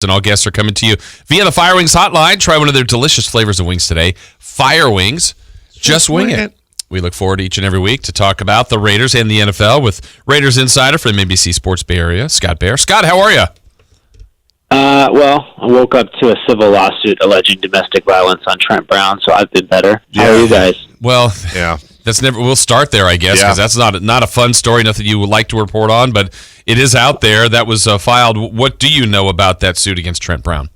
And all guests are coming to you via the Fire Wings hotline. Try one of their delicious flavors of wings today. Fire Wings. Just wing it. We look forward each and every week to talk about the Raiders and the NFL with Raiders Insider from NBC Sports Bay Area, Scott Bair. Scott, how are you? Well, I woke up to a civil lawsuit alleging domestic violence on Trent Brown, so I've been better. How are you guys? Well, yeah. We'll start there, I guess, because that's not a fun story, nothing you would like to report on, but it is out there. That was filed. What do you know about that suit against Trent Brown?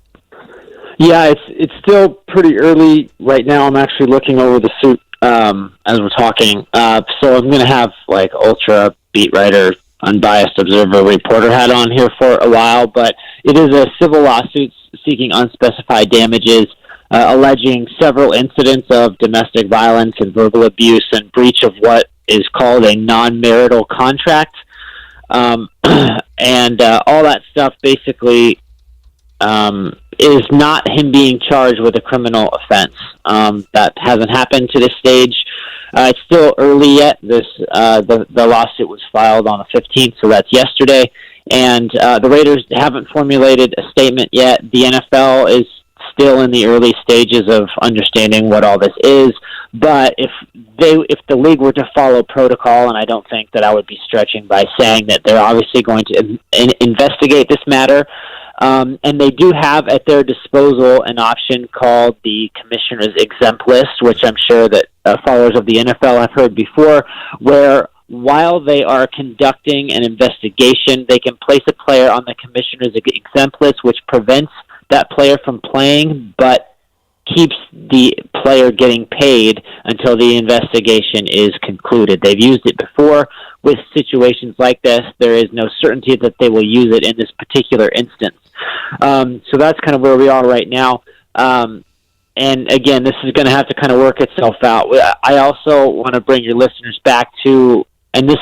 Yeah, it's still pretty early right now. I'm actually looking over the suit as we're talking. So I'm going to have like ultra beat writer, unbiased observer, reporter hat on here for a while, but it is a civil lawsuit seeking unspecified damages, alleging several incidents of domestic violence and verbal abuse and breach of what is called a non-marital contract. And all that stuff basically is not him being charged with a criminal offense. That hasn't happened to this stage. It's still early yet. The lawsuit was filed on the 15th, so that's yesterday. And the Raiders haven't formulated a statement yet. The NFL is still in the early stages of understanding what all this is. But if the league were to follow protocol, and I don't think that I would be stretching by saying that they're obviously going to investigate this matter, and they do have at their disposal an option called the Commissioner's Exempt List, which I'm sure that followers of the NFL have heard before, where while they are conducting an investigation, they can place a player on the Commissioner's Exempt List, which prevents that player from playing, but keeps the player getting paid until the investigation is concluded. They've used it before with situations like this. There is no certainty that they will use it in this particular instance. So that's kind of where we are right now. And again, this is going to have to kind of work itself out. I also want to bring your listeners back to, and this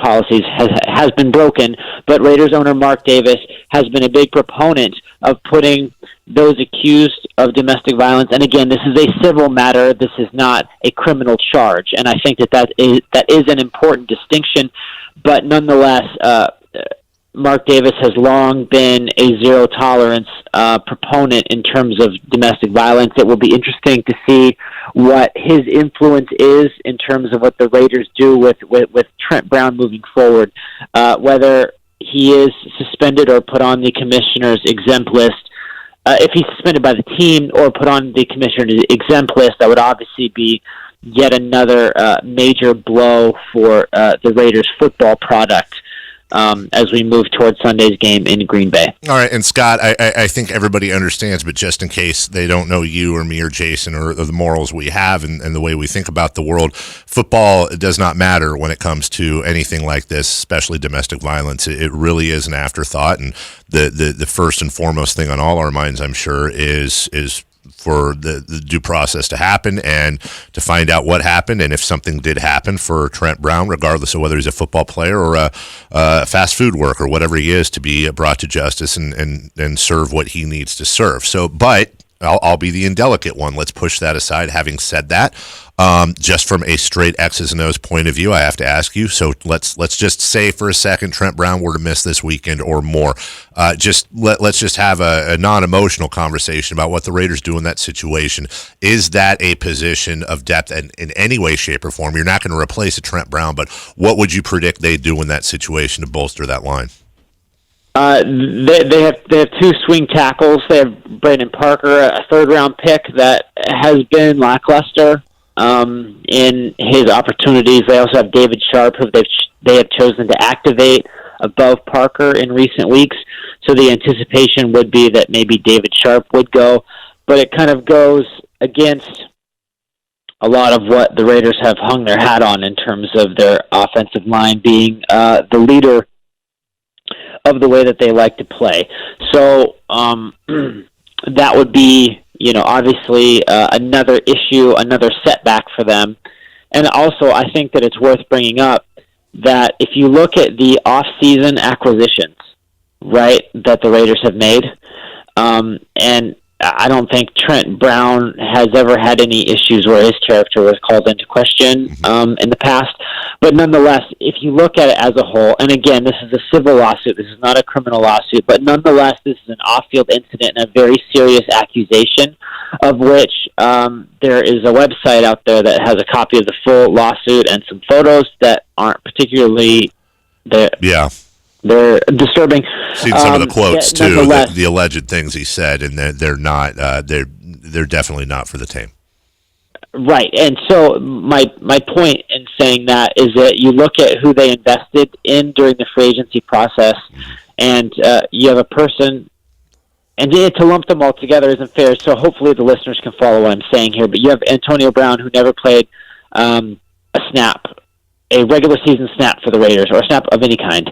policy has been broken, but Raiders owner Mark Davis has been a big proponent of putting those accused of domestic violence. And again, this is a civil matter. This is not a criminal charge. And I think that is an important distinction. But nonetheless, Mark Davis has long been a zero-tolerance proponent in terms of domestic violence. It will be interesting to see what his influence is in terms of what the Raiders do with Trent Brown moving forward, whether he is suspended or put on the Commissioner's Exempt List. If he's suspended by the team or put on the Commissioner's Exempt List, that would obviously be yet another major blow for the Raiders football product as we move towards Sunday's game in Green Bay. All right, and Scott, I think everybody understands, but just in case they don't know you or me or Jason or the morals we have and the way we think about the world, football does not matter when it comes to anything like this, especially domestic violence. It really is an afterthought, and the first and foremost thing on all our minds, I'm sure, is for the due process to happen and to find out what happened, and if something did happen for Trent Brown, regardless of whether he's a football player or a fast food worker, whatever he is, to be brought to justice and serve what he needs to serve. So, but I'll be the indelicate one. Let's push that aside. Having said that, just from a straight X's and O's point of view, I have to ask you. So let's just say for a second Trent Brown were to miss this weekend or more. Let's just have a non-emotional conversation about what the Raiders do in that situation. Is that a position of depth in any way, shape, or form? You're not going to replace a Trent Brown, but what would you predict they do in that situation to bolster that line? They have two swing tackles. They have Brandon Parker, a third-round pick that has been lackluster in his opportunities. They also have David Sharp, who they have chosen to activate above Parker in recent weeks. So the anticipation would be that maybe David Sharp would go, but it kind of goes against a lot of what the Raiders have hung their hat on in terms of their offensive line being the leader of the way that they like to play. So that would be, obviously another issue, another setback for them. And also, I think that it's worth bringing up that if you look at the off-season acquisitions, right, that the Raiders have made, and I don't think Trent Brown has ever had any issues where his character was called into question in the past. But nonetheless, if you look at it as a whole, and again, this is a civil lawsuit, this is not a criminal lawsuit, but nonetheless, this is an off-field incident and a very serious accusation, of which there is a website out there that has a copy of the full lawsuit and some photos that aren't particularly they're disturbing. Seen some of the quotes too, the alleged things he said, and they're not. They're definitely not for the team. Right, and so my point in saying that is that you look at who they invested in during the free agency process, and you have a person, and to lump them all together isn't fair, so hopefully the listeners can follow what I'm saying here, but you have Antonio Brown, who never played a regular season snap for the Raiders, or a snap of any kind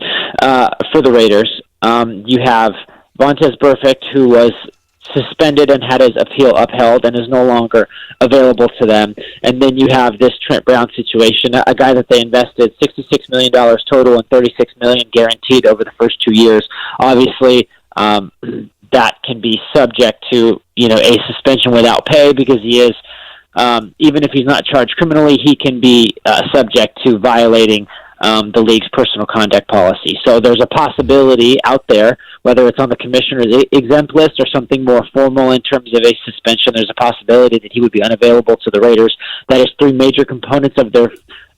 for the Raiders. You have Vontaze Burfict, who was suspended and had his appeal upheld and is no longer available to them. And then you have this Trent Brown situation, a guy that they invested $66 million total and $36 million guaranteed over the first 2 years. Obviously, that can be subject to a suspension without pay, because he is, even if he's not charged criminally, he can be subject to violating the league's personal conduct policy. So there's a possibility out there, whether it's on the commissioner's exempt list or something more formal in terms of a suspension, there's a possibility that he would be unavailable to the Raiders. That is three major components of their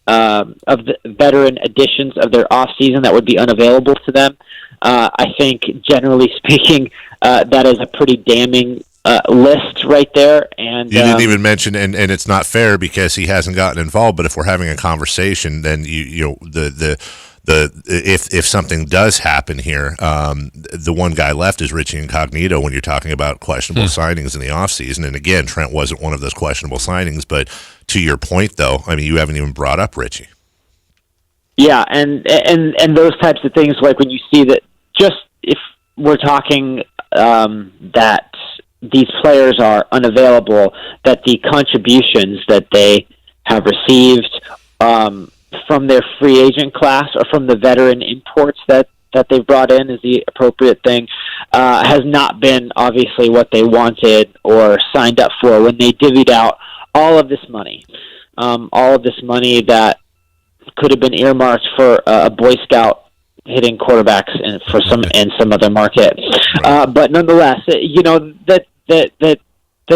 of the veteran additions of their offseason that would be unavailable to them. I think, generally speaking, that is a pretty damning list right there. And you didn't even mention, and it's not fair because he hasn't gotten involved, but if we're having a conversation, then if something does happen here, the one guy left is Richie Incognito when you're talking about questionable signings in the offseason. And again, Trent wasn't one of those questionable signings, but to your point though, I mean, you haven't even brought up Richie. Yeah, and those types of things, like when you see that, just if we're talking that these players are unavailable, that the contributions that they have received from their free agent class or from the veteran imports that they've brought in is the appropriate thing, has not been obviously what they wanted or signed up for when they divvied out all of this money. All of this money that could have been earmarked for a Boy Scout hitting quarterbacks in some other market. But nonetheless,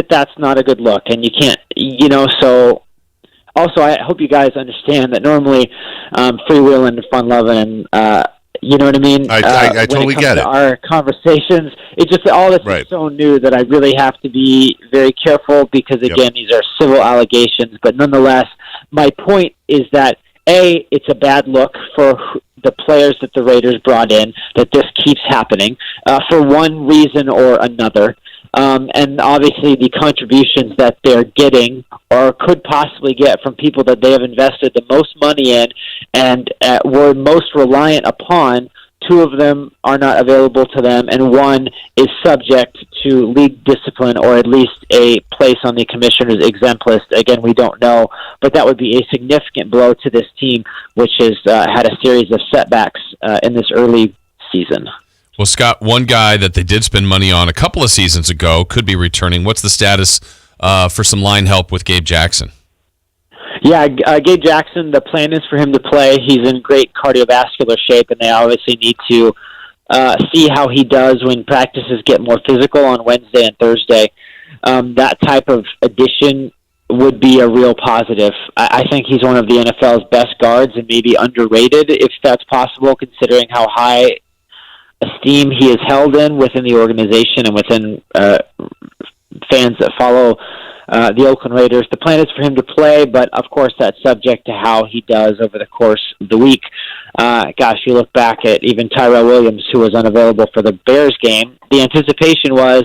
that's not a good look, and you can't, so also I hope you guys understand that normally freewheeling and fun loving and you know what I mean? I totally get it. Our conversations, it's just all this is so new that I really have to be very careful because, again, these are civil allegations. But nonetheless, my point is that, A, it's a bad look for the players that the Raiders brought in, that this keeps happening for one reason or another. And obviously the contributions that they're getting or could possibly get from people that they have invested the most money in and were most reliant upon, two of them are not available to them, and one is subject to league discipline or at least a place on the commissioner's exempt list. Again, we don't know, but that would be a significant blow to this team, which has had a series of setbacks in this early season. Well, Scott, one guy that they did spend money on a couple of seasons ago could be returning. What's the status for some line help with Gabe Jackson? Yeah, Gabe Jackson, the plan is for him to play. He's in great cardiovascular shape, and they obviously need to see how he does when practices get more physical on Wednesday and Thursday. That type of addition would be a real positive. I think he's one of the NFL's best guards and maybe underrated, if that's possible, considering how high esteem he is held in within the organization and within fans that follow the Oakland Raiders. The plan is for him to play, but of course that's subject to how he does over the course of the week. You look back at even Tyrell Williams, who was unavailable for the Bears game. The anticipation was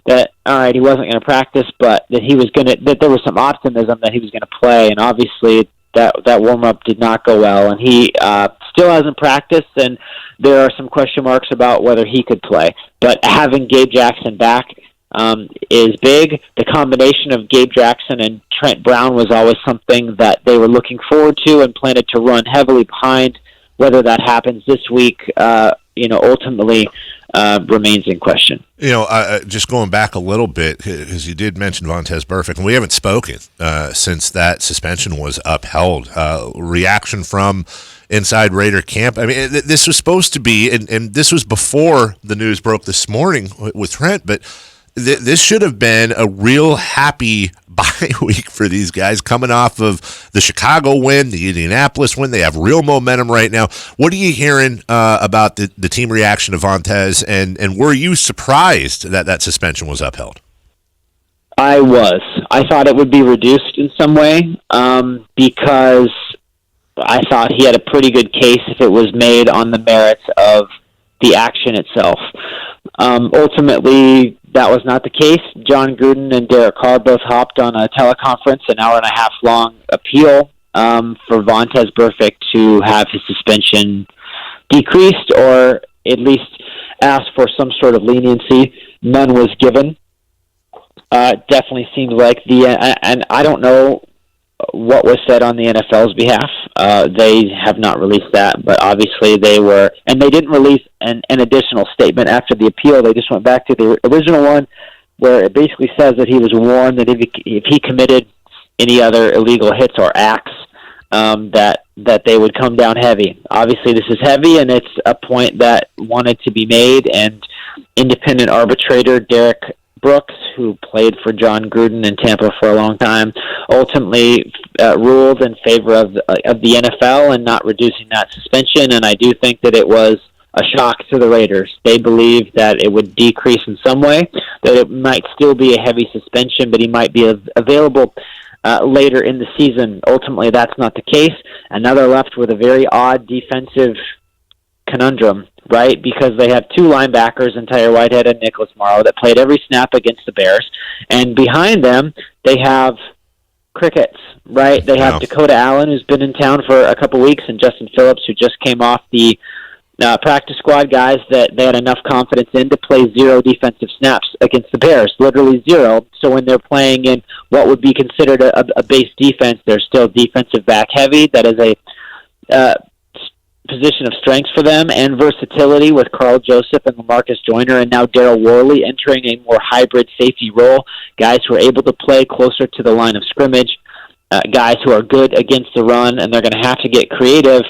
that, all right, he wasn't going to practice, but that there was some optimism that he was going to play, and obviously that warm-up did not go well, and he still hasn't practiced, and there are some question marks about whether he could play. But having Gabe Jackson back is big. The combination of Gabe Jackson and Trent Brown was always something that they were looking forward to and planned to run heavily behind. Whether that happens this week, ultimately remains in question. Just going back a little bit, because you did mention Vontaze Burfict, and we haven't spoken since that suspension was upheld. Reaction from inside Raider camp. I mean, this was supposed to be, and this was before the news broke this morning with Trent, but this should have been a real happy bye week for these guys coming off of the Chicago win, the Indianapolis win. They have real momentum right now. What are you hearing about the team reaction to Vontaze, and were you surprised that suspension was upheld? I was. I thought it would be reduced in some way because I thought he had a pretty good case if it was made on the merits of the action itself. Ultimately, that was not the case. John Gruden and Derek Carr both hopped on a teleconference, an hour-and-a-half long appeal for Vontaze Burfict to have his suspension decreased or at least asked for some sort of leniency. None was given. Definitely seems like and I don't know what was said on the NFL's behalf. They have not released that, but obviously they were, and they didn't release an additional statement after the appeal. They just went back to the original one where it basically says that he was warned that if he committed any other illegal hits or acts, that they would come down heavy. Obviously this is heavy, and it's a point that wanted to be made, and independent arbitrator Derek Brooks, who played for John Gruden in Tampa for a long time, ultimately ruled in favor of the NFL and not reducing that suspension. And I do think that it was a shock to the Raiders. They believed that it would decrease in some way, that it might still be a heavy suspension, but he might be available later in the season. Ultimately, that's not the case. And now they're left with a very odd defensive conundrum, right? Because they have two linebackers in Tyler Whitehead and Nicholas Morrow that played every snap against the Bears. And behind them, they have crickets, right? They have Dakota Allen, who's been in town for a couple weeks, and Justin Phillips, who just came off the practice squad, guys that they had enough confidence in to play 0 defensive snaps against the Bears, literally 0. So when they're playing in what would be considered a base defense, they're still defensive back heavy. That is a position of strength for them, and versatility with Carl Joseph and LaMarcus Joyner, and now Darryl Worley entering a more hybrid safety role, guys who are able to play closer to the line of scrimmage, guys who are good against the run, and they're going to have to get creative.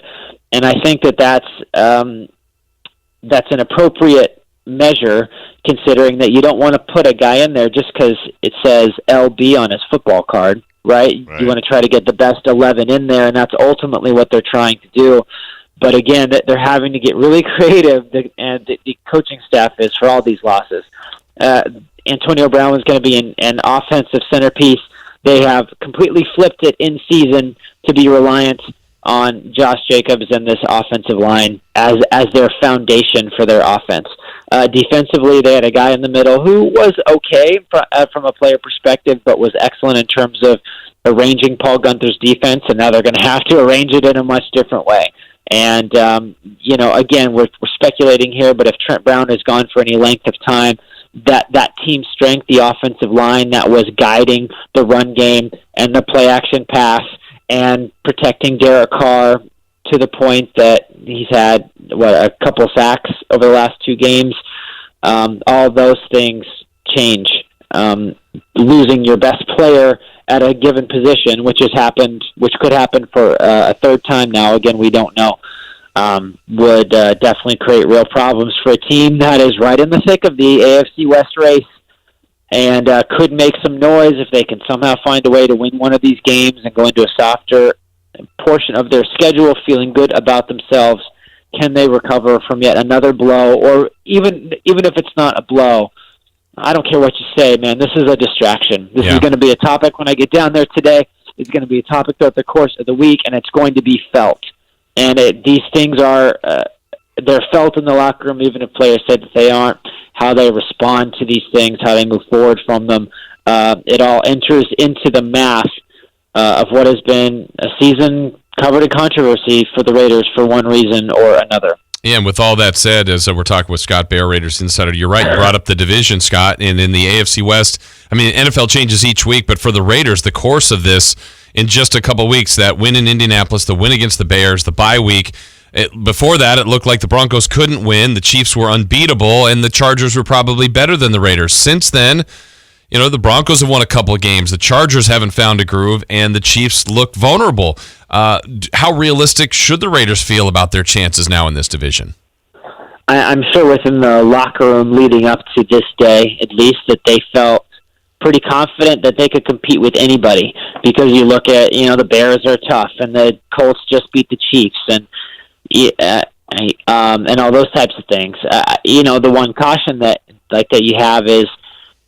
And I think that's an appropriate measure, considering that you don't want to put a guy in there just because it says LB on his football card, right? You want to try to get the best 11 in there, and that's ultimately what they're trying to do. But again, they're having to get really creative, and the coaching staff is for all these losses. Antonio Brown is going to be an offensive centerpiece. They have completely flipped it in season to be reliant on Josh Jacobs and this offensive line as their foundation for their offense. Defensively, they had a guy in the middle who was okay from a player perspective, but was excellent in terms of arranging Paul Gunther's defense, and now they're going to have to arrange it in a much different way. And, again, we're speculating here, but if Trent Brown is gone for any length of time, that team strength, the offensive line that was guiding the run game and the play-action pass and protecting Derek Carr to the point that he's had, a couple sacks over the last 2 games, all those things change. Losing your best player at a given position, which could happen for a third time now, again, we don't know, would definitely create real problems for a team that is right in the thick of the AFC West race and could make some noise if they can somehow find a way to win one of these games and go into a softer portion of their schedule, feeling good about themselves. Can they recover from yet another blow? Or even if it's not a blow, I don't care what you say, man. This is a distraction. This is going to be a topic when I get down there today. It's going to be a topic throughout the course of the week, and it's going to be felt. And these things are they're felt in the locker room, even if players say that they aren't. How they respond to these things, how they move forward from them, it all enters into the math of what has been a season covered in controversy for the Raiders for one reason or another. Yeah, and with all that said, as we're talking with Scott Bair, Raiders Insider, you're right. You brought up the division, Scott, and in the AFC West, I mean, NFL changes each week, but for the Raiders, the course of this in just a couple weeks, that win in Indianapolis, the win against the Bears, the bye week, Before that, it looked like the Broncos couldn't win. The Chiefs were unbeatable, and the Chargers were probably better than the Raiders. Since then, the Broncos have won a couple of games. The Chargers haven't found a groove, and the Chiefs look vulnerable. How realistic should the Raiders feel about their chances now in this division? I'm sure within the locker room leading up to this day, at least, that they felt pretty confident that they could compete with anybody, because you look at, the Bears are tough, and the Colts just beat the Chiefs, and all those types of things. The one caution that you have is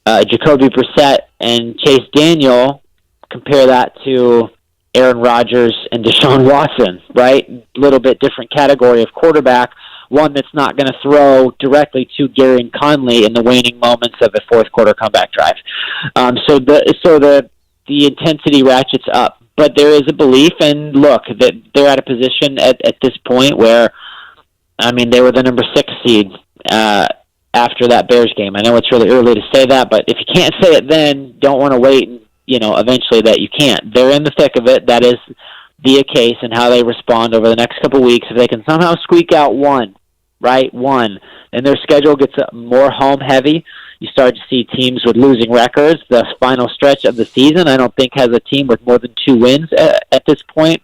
Jacoby Brissett and Chase Daniel. Compare that to Aaron Rodgers and Deshaun Watson, right? A little bit different category of quarterback. One that's not going to throw directly to Gary and Conley in the waning moments of a fourth quarter comeback drive. So the intensity ratchets up. But there is a belief, and look, that they're at a position at this point where, they were the number 6 seed after that Bears game. I know it's really early to say that, but if you can't say it then, don't want to wait, and, eventually that you can't. They're in the thick of it. That is the case, and how they respond over the next couple of weeks. If they can somehow squeak out one, and their schedule gets more home-heavy, you start to see teams with losing records. The final stretch of the season, I don't think, has a team with more than 2 wins at this point.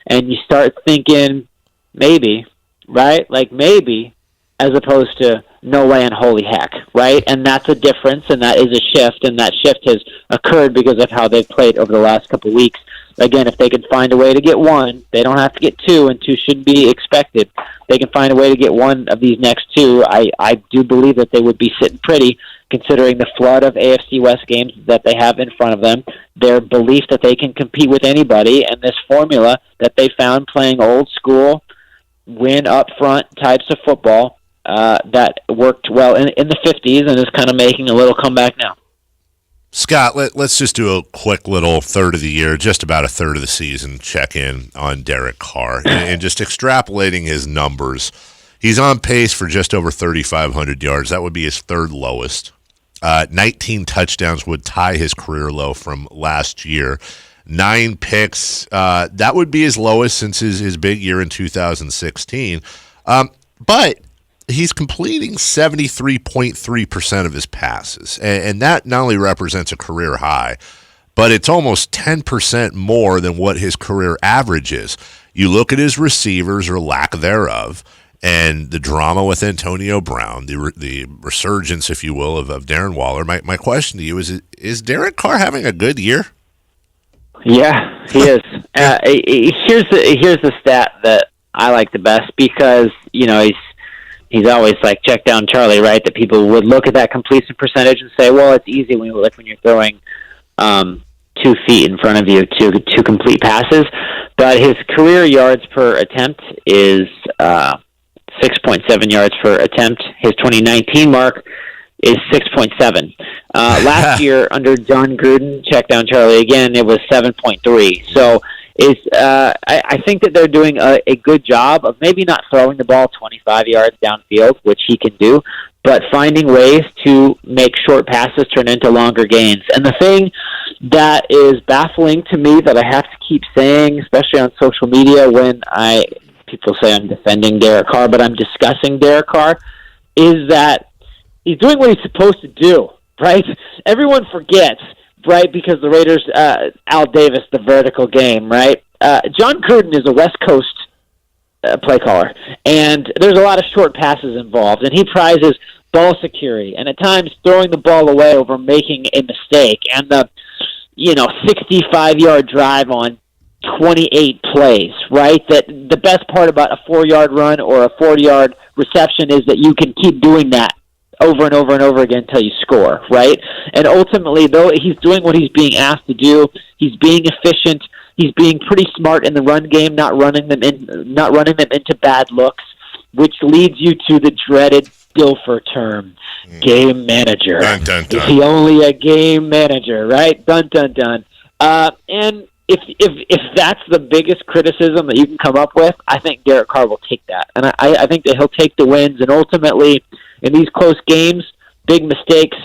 And you start thinking, maybe, right? Maybe, as opposed to no way and holy heck, right? And that's a difference, and that is a shift, and that shift has occurred because of how they've played over the last couple of weeks. Again, if they can find a way to get 1, they don't have to get 2, and 2 shouldn't be expected. They can find a way to get 1 of these next 2. I do believe that they would be sitting pretty, considering the flood of AFC West games that they have in front of them, their belief that they can compete with anybody, and this formula that they found playing old school, win up front types of football that worked well in the 50s and is kind of making a little comeback now. Scott, let's just do a quick little third of the year, just about a third of the season check-in on Derek Carr. And just extrapolating his numbers, he's on pace for just over 3,500 yards. That would be his third lowest. 19 touchdowns would tie his career low from last year. 9 picks, that would be his lowest since his big year in 2016. But he's completing 73.3% of his passes, and that not only represents a career high, but it's almost 10% more than what his career average is. You look at his receivers, or lack thereof, and the drama with Antonio Brown, the resurgence, if you will, of Darren Waller. My question to you is Derek Carr having a good year? Yeah, he is. Here's the stat that I like the best, because he's always check down Charlie, right? That people would look at that completion percentage and say, well, it's easy when you're throwing 2 feet in front of you to complete passes. But his career yards per attempt is 6.7 yards per attempt. His 2019 mark is 6.7. Last year, under John Gruden, check down Charlie again, it was 7.3. So I think that they're doing a good job of maybe not throwing the ball 25 yards downfield, which he can do, but finding ways to make short passes turn into longer gains. And the thing that is baffling to me, that I have to keep saying, especially on social media when people say I'm defending Derek Carr, but I'm discussing Derek Carr, is that he's doing what he's supposed to do, right? Everyone forgets, right, because the Raiders, Al Davis, the vertical game, right? John Gruden is a West Coast play caller, and there's a lot of short passes involved, and he prizes ball security, and at times throwing the ball away over making a mistake, and the 65-yard drive on 28 plays, right? That the best part about a 4-yard run or a 40-yard reception is that you can keep doing that over and over and over again until you score, right? And ultimately, though he's doing what he's being asked to do, he's being efficient, he's being pretty smart in the run game, not running them into bad looks, which leads you to the dreaded Dilfer term, game manager. Dun, dun, dun. Is he only a game manager, right? Dun, dun, dun. And if that's the biggest criticism that you can come up with, I think Derek Carr will take that. And I think that he'll take the wins. And ultimately, in these close games, big mistakes,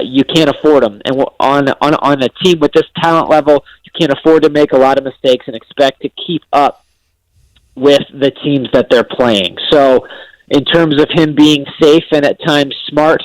you can't afford them. And on a team with this talent level, you can't afford to make a lot of mistakes and expect to keep up with the teams that they're playing. So in terms of him being safe and at times smart,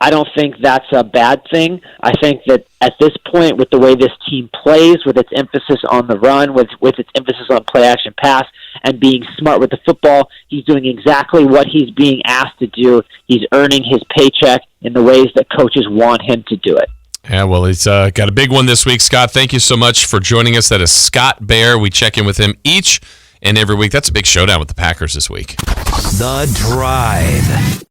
I don't think that's a bad thing. I think that at this point, with the way this team plays, with its emphasis on the run, with its emphasis on play action pass, and being smart with the football, he's doing exactly what he's being asked to do. He's earning his paycheck in the ways that coaches want him to do it. Yeah, well, he's got a big one this week. Scott, thank you so much for joining us. That is Scott Bair. We check in with him each and every week. That's a big showdown with the Packers this week. The Drive.